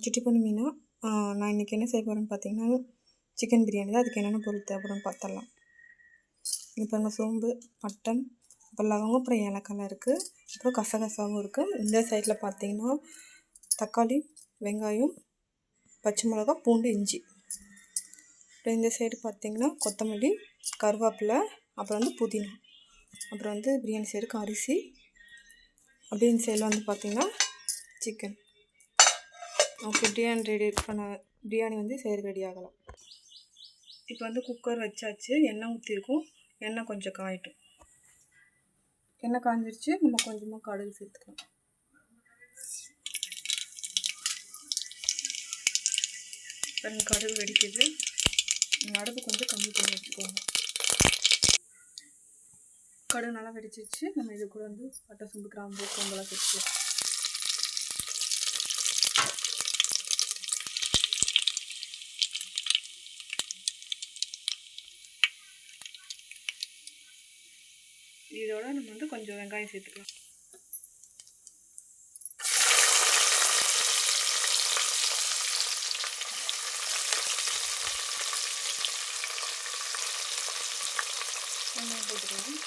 City Ponni Meena நான் இன்றைக்கி என்ன செய்ய போகிறேன்னு பார்த்தீங்கன்னா சிக்கன் பிரியாணி தான். அதுக்கு என்னென்ன பொருள் தேவைப்படும்னு பார்த்துடலாம். இப்போ அங்கே சோம்பு, பட்டம், அப்புறம் லவங்கம், அப்புறம் ஏலக்காய் இருக்குது, அப்புறம் கசகசாவும் இருக்குது. இந்த சைடில் பார்த்தீங்கன்னா தக்காளி, வெங்காயம், பச்சை மிளகா, பூண்டு, இஞ்சி. அப்புறம் இந்த சைடு பார்த்திங்கன்னா கொத்தமல்லி, கருவேப்பிலை, அப்புறம் வந்து புதினா, அப்புறம் வந்து பிரியாணி சைடுக்கு அரிசி. அப்படியே இந்த சைடில் வந்து பார்த்திங்கன்னா சிக்கன். ஓகே, பிரியாணி வந்து செய்ய ரெடி ஆகலாம். இப்போ வந்து குக்கர் வச்சாச்சு, எண்ணெய் ஊற்றிருக்கோம். எண்ணெய் கொஞ்சம் காயட்டும். எண்ணெய் காஞ்சிருச்சு, நம்ம கொஞ்சமாக கடுகு சேர்த்துக்கலாம். கடுகு வெடிக்குது. அடுப்பு கொஞ்சம் கம்மி பண்ணி வச்சுக்கோங்க. கடுகு நல்லா வெடிச்சிருச்சு. நம்ம இது கூட வந்து பட்டை, சோம்பு, கிராம்பு, சோம்பெல்லாம் சேர்த்துக்கலாம். இதோட நம்ம வந்து கொஞ்சம் வெங்காயம் சேர்த்துக்கலாம். வெங்காயம் போட்டுக்கலாம்.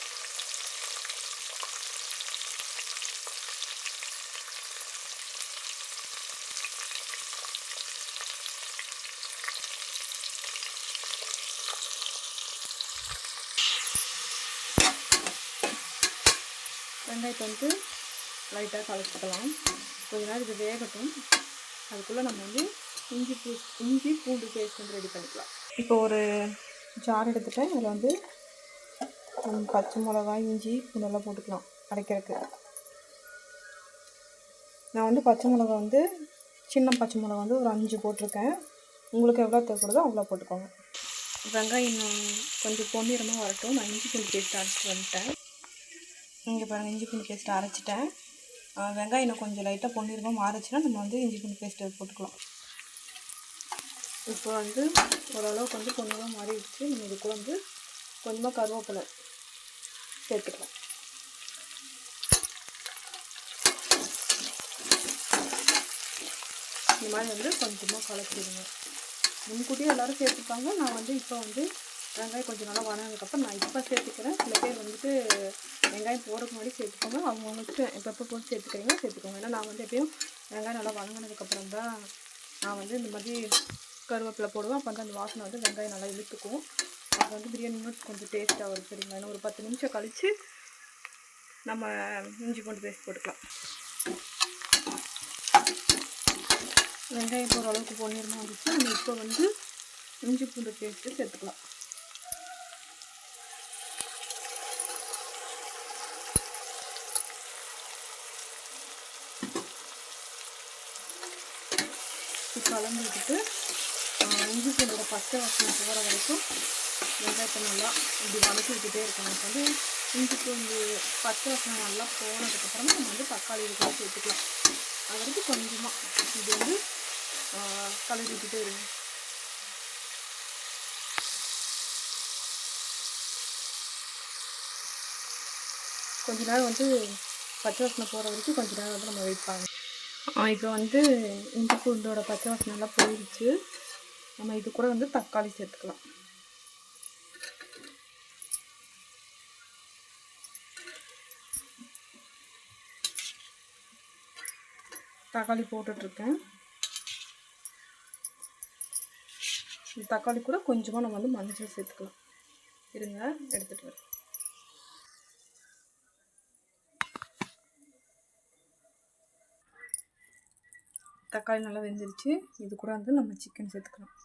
வெங்காயத்தை வந்து லைட்டாக கலந்துக்கலாம். கொஞ்ச நேரம் இது வேகட்டும். அதுக்குள்ளே நம்ம வந்து இஞ்சி பூண்டு பேஸ்ட் வந்து ரெடி பண்ணிக்கலாம். இப்போ ஒரு ஜார் எடுத்துகிட்டேன். அதில் வந்து பச்சை மிளகாய், இஞ்சி பூண்டெல்லாம் போட்டுக்கலாம் அரைக்கிறதுக்கு. நான் வந்து பச்சை மிளகா வந்து சின்ன பச்சை மிளகா வந்து ஒரு 5 போட்டிருக்கேன். உங்களுக்கு எவ்வளோ தேவைப்படுதோ அவ்வளோ போட்டுக்கோங்க. வெங்காயம் கொஞ்சம் பொன்னிறமாக வரட்டும். நான் இஞ்சி பூண்டு பேஸ்ட் அரைச்சிட்டு வந்துட்டேன். இங்கே பாருங்கள், இஞ்சி பூண்டு பேஸ்ட்டு அரைச்சிட்டேன். வெங்காயம் இன்னும் கொஞ்சம் லைட்டாக பொன்னிறமாக மாறிச்சுன்னா நம்ம வந்து இஞ்சி பூண்டு பேஸ்ட்டு போட்டுக்கலாம். இப்போ வந்து ஓரளவுக்கு வந்து பொன்னிறமாக மாறிடுச்சு. நம்ம இது கூட வந்து கொஞ்சமாக கருவேப்பிலை சேர்த்துக்கலாம். இந்த மாதிரி வந்து கொஞ்சமாக கலக்கிடுங்க. முன்கூட்டியே எல்லோரும் சேர்த்துப்பாங்க. நான் வந்து இப்போ வந்து வெங்காயம் கொஞ்சம் நல்லா வதங்கினதுக்கப்புறம் நான் இப்போ சேர்த்துக்கிறேன். சில பேர் வந்துட்டு வெங்காயம் போடுறதுக்கு முன்னாடி சேர்த்துக்கோங்க. அவங்களுக்கு எப்போ போட்டு சேர்த்துக்கிறீங்களோ சேர்த்துக்கோங்க. ஏன்னா நான் வந்து எப்பயும் வெங்காயம் நல்லா வதங்கினதுக்கப்புறம் தான் நான் வந்து இந்த மாதிரி கருவேப்பிலை போடுவேன். அப்போ வந்து அந்த வாசனை வந்து வெங்காயம் நல்லா இழுத்துக்கும். அது வந்து பிரியாணி இன்னும் கொஞ்சம் டேஸ்ட்டாக வரும். சரிங்களா? இன்னும் ஒரு 10 நிமிஷம் கழித்து நம்ம இஞ்சி பூண்டு பேஸ்ட் போட்டுக்கலாம். வெங்காயம் போகிற அளவுக்கு பொன்னிறமாக வந்துச்சு. நம்ம இப்போ வந்து இஞ்சி பூண்டு பேஸ்ட்டு சேர்த்துக்கலாம். கலந்து விட்டுட்டு இஞ்சி பூண்டோட பச்சை வாசனை போகிற வரைக்கும் வெங்காயத்தை நல்லா இப்படி வதக்கி விட்டுட்டே இருக்கணும். இப்போ வந்து இஞ்சி பூண்டு பச்சை வாசனை நல்லா போனதுக்கப்புறமா நம்ம வந்து தக்காளி இது கூட சேர்த்துக்கலாம். அது வரைக்கும் கொஞ்சமாக இது வந்து கலரி விட்டுட்டே இருங்க. கொஞ்ச நேரம் வந்து பச்சை வாசனை போகிற வரைக்கும் கொஞ்ச நேரம் வந்து நம்ம வெயிட் பண்ணணும். இப்போ வந்து இஞ்சி பூண்டோட பச்சை வாசனை நல்லா போயிடுச்சு. நம்ம இது கூட வந்து தக்காளி சேர்த்துக்கலாம். தக்காளி போட்டுட்ருக்கேன். தக்காளி கூட கொஞ்சமாக நம்ம வந்து மஞ்சள் சேர்த்துக்கலாம். இருங்க, எடுத்துகிட்டு வரேன். தக்காளி நல்லா வெந்துருச்சு. இது கூட வந்து நம்ம சிக்கன் சேர்த்துக்கலாம்.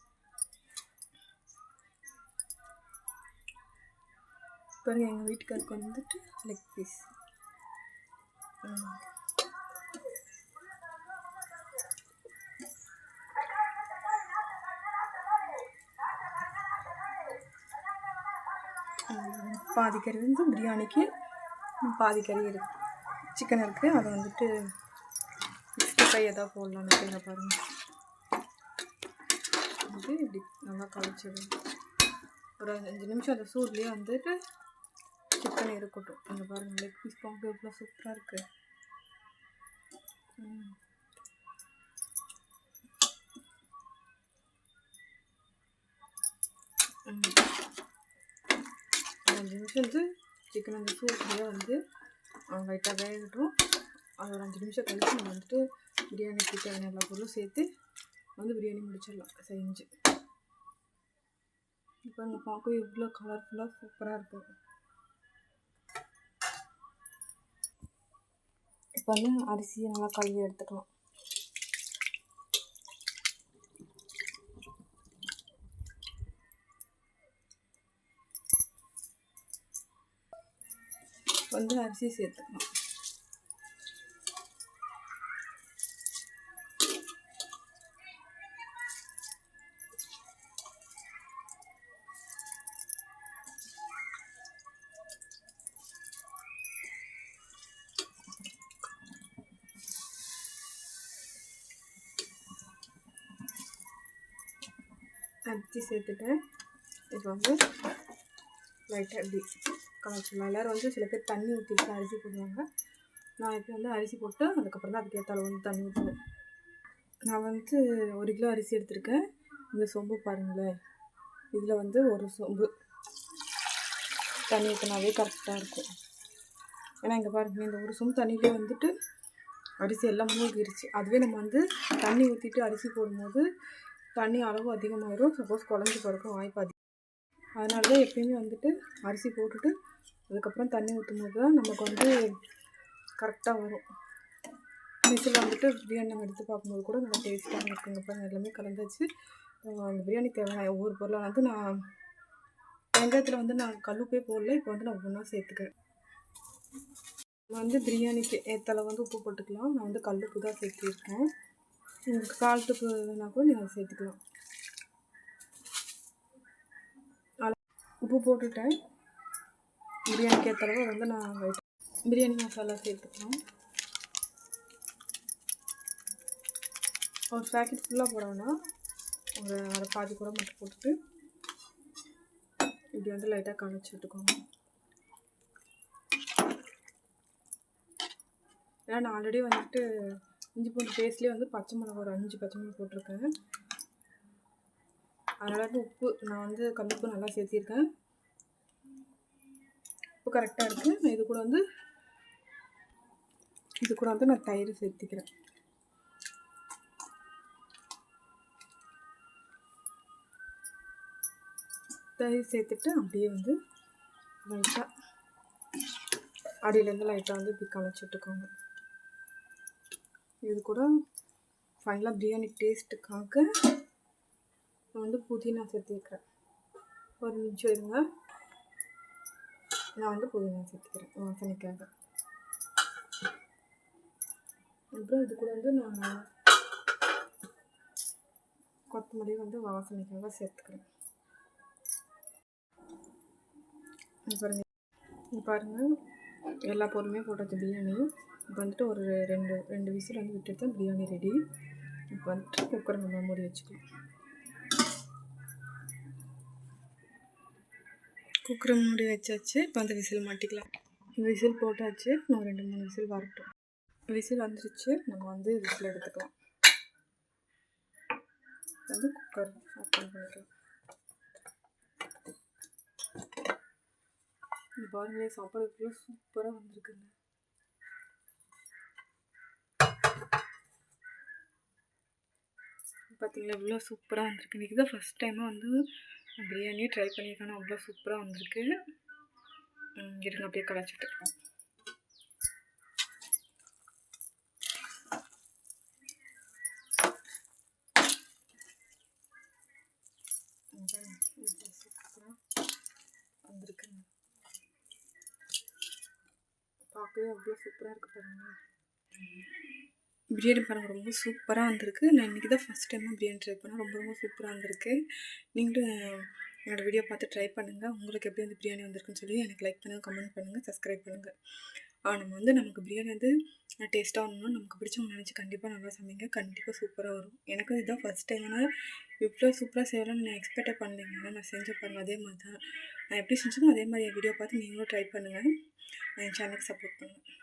பாருங்கள், எங்கள் வீட்டுக்காருக்கு வந்துட்டு லெக் பீஸ். பாதி கறி வந்து பிரியாணிக்கு, பாதி கறி இருக்குது, சிக்கன் இருக்குது. அதை வந்துட்டு 65 எதாவது போடலாம். அப்படிங்க பாருங்கள். வந்து இப்படி நல்லா கழிச்சிடும். ஒரு 5 நிமிஷம் அந்த சூட்லேயே வந்துட்டு சிக்கன் இருக்கட்டும். அந்த பாருங்கள், லெக் பீஸ் பார்க்க எவ்வளோ சூப்பராக இருக்குது. 5 நிமிஷம் வந்து சிக்கன் அந்த சூப்லேயே வந்து லைட்டாக வேகட்டும். அது ஒரு 5 நிமிஷம் கழிச்சு நம்ம வந்துட்டு பிரியாணிக்கு தேவையான எல்லா பொருளும் சேர்த்து வந்து பிரியாணி முடிச்சிடலாம் செஞ்சு. இப்போ அங்கே பார்க்கவே இவ்வளோ கலர்ஃபுல்லாக சூப்பராக இருக்கும். இப்போ வந்து அரிசியை நல்லா கழுவி எடுத்துக்கலாம். வந்து அரிசி சேர்த்துக்கலாம். அரிசி சேர்த்துட்டேன். இப்போ வந்து லைட்டாக இப்படி கலச்சிடலாம். எல்லோரும் வந்து சில பேர் தண்ணி ஊற்றிட்டு அரிசி போடுவாங்க. நான் இப்போ வந்து அரிசி போட்டு அதுக்கப்புறம் தான் அதுக்கேற்ற அளவு வந்து தண்ணி ஊற்றுவேன். நான் வந்து 1 கிலோ அரிசி எடுத்திருக்கேன். இந்த சொம்பு பாருங்களேன், இதில் வந்து ஒரு சொம்பு தண்ணி ஊற்றினாவே கரெக்டாக இருக்கும். ஏன்னா இங்கே பாருங்கள், இந்த ஒரு சொம்பு தண்ணியிலே வந்துட்டு அரிசி எல்லாம் மூழ்கிருச்சு. அதுவே நம்ம வந்து தண்ணி ஊற்றிட்டு அரிசி போடும்போது தண்ணி அளவு அதிகமாகிடும். சப்போஸ் குழஞ்சி போகிறக்கும் வாய்ப்பு அதிகம். அதனால தான் எப்பயுமே வந்துட்டு அரிசி போட்டுட்டு அதுக்கப்புறம் தண்ணி ஊற்றும் போது தான் நமக்கு வந்து கரெக்டாக வரும். விசில் வந்துட்டு பிரியாணி நம்ம எடுத்து பார்க்கும்போது கூட நல்லா டேஸ்ட்டாக இருக்குங்க. இப்போ எல்லாமே கலந்தாச்சு. அந்த பிரியாணி தேவையான ஒவ்வொரு பொருளை வந்து நான் வெங்காயத்தில் வந்து நான் கல்லுப்பே போடல. இப்போ வந்து நான் ஒவ்வொன்றா சேர்த்துக்கிறேன். வந்து பிரியாணிக்கு ஏற்ற அளவு வந்து உப்பு போட்டுக்கலாம். நான் வந்து கல்லுப்பு தான் சேர்த்துருக்கேன். உங்களுக்கு சால்ட்டுக்குனா கூட நீங்கள் சேர்த்துக்கலாம். உப்பு போட்டுட்டேன். பிரியாணிக்கு ஏற்ற அளவு வந்து நான் பிரியாணி மசாலா சேர்த்துக்கலாம். ஒரு பேக்கெட் ஃபுல்லாக போடணும்னா ஒரு அரை பாதி கூட மட்டும் போட்டுட்டு இப்படி வந்து லைட்டாக கலச்சி விட்டுக்கோங்க. ஏன்னா நான் ஆல்ரெடி வந்துட்டு இஞ்சி பூண்டு பேஸ்ட்லேயே வந்து பச்சை மிளகா ஒரு 5 பச்சை மிளகா போட்டிருக்கேன். அதனால் உப்பு நான் வந்து கல்லுப்பு நல்லா சேர்த்திருக்கேன். உப்பு கரெக்டாக இருக்குது. நான் இது கூட வந்து நான் தயிர் சேர்த்திக்கிறேன். தயிர் சேர்த்துட்டு அப்படியே வந்து லைட்டாக அடியிலேருந்து லைட்டாக வந்து இப்படி கலச்சி விட்டுக்கோங்க. இது கூட ஃபைனலாக பிரியாணி டேஸ்ட்டுக்காக நான் வந்து புதினா சேர்த்துக்கிறேன். ஒரு நிமிஷம் இருங்க, நான் வந்து புதினா சேர்த்துக்கிறேன் வாசனைக்காக. அப்புறம் இது கூட வந்து நான் கொத்தமல்லி வந்து வாசனைக்காக சேர்த்துக்கிறேன். பாருங்கள் எல்லா பொருளுமே போட்டாச்சு பிரியாணி. இப்போ வந்துட்டு ஒரு ரெண்டு விசில் வந்து விட்டுட்டு தான் பிரியாணி ரெடி. இப்போ வந்துட்டு குக்கரை நம்ம மூடி வச்சுக்கலாம். குக்கரை மூடி வச்சாச்சு. இப்போ வந்து விசில் மாட்டிக்கலாம். விசில் போட்டாச்சு. நம்ம 2-3 விசில் வரட்டும். விசில் வந்துருச்சு. நம்ம வந்து விசில் எடுத்துக்கலாம். வந்து குக்கர் ஓப்பன் பண்ணிக்கலாம். இந்த பாருங்களே, சாப்பாடு இவ்வளோ சூப்பராக வந்திருக்குங்க. பார்த்தீங்களா, இவ்வளோ சூப்பராக வந்திருக்கு. இன்றைக்கி தான் ஃபஸ்ட் டைமாக வந்து பிரியாணி ட்ரை பண்ணியிருக்கேன். அவ்வளோ சூப்பராக வந்திருக்கு. இருங்க அப்படியே கலாச்சிட்டு இருக்கோம். வந்திருக்குங்க. பார்க்கவே அவ்வளோ சூப்பராக இருக்குது பாருங்க. பிரியாணி பாருங்கள், ரொம்ப சூப்பராக வந்திருக்கு. நான் இன்றைக்கி தான் ஃபஸ்ட் டைமாக பிரியாணி ட்ரை பண்ணேன். ரொம்ப சூப்பராக வந்திருக்கு. நீங்களும் என்னோடய வீடியோ பார்த்து ட்ரை பண்ணுங்கள். உங்களுக்கு எப்படி வந்து பிரியாணி வந்திருக்குன்னு சொல்லி எனக்கு லைக் பண்ணுங்கள், கமெண்ட் பண்ணுங்கள், சப்ஸ்கிரைப் பண்ணுங்கள். நமக்கு பிரியாணி வந்து டேஸ்ட்டாக வரணும்னா நமக்கு பிடிச்சவங்க நினச்சி கண்டிப்பாக நல்லா சமைங்க. கண்டிப்பாக சூப்பராக வரும். எனக்கும் இதுதான் ஃபஸ்ட் டைம். ஆனால் இவ்வளோ சூப்பராக செய்யலாம்னு நான் எக்ஸ்பெக்டே பண்ணலைங்க. நான் செஞ்ச பாருங்கள், அதே மாதிரி தான் நான் எப்படி செஞ்சேனோ அதே மாதிரி என் வீடியோ பார்த்து நீங்களும் ட்ரை பண்ணுங்கள். என் சேனலுக்கு சப்போர்ட் பண்ணுங்கள்.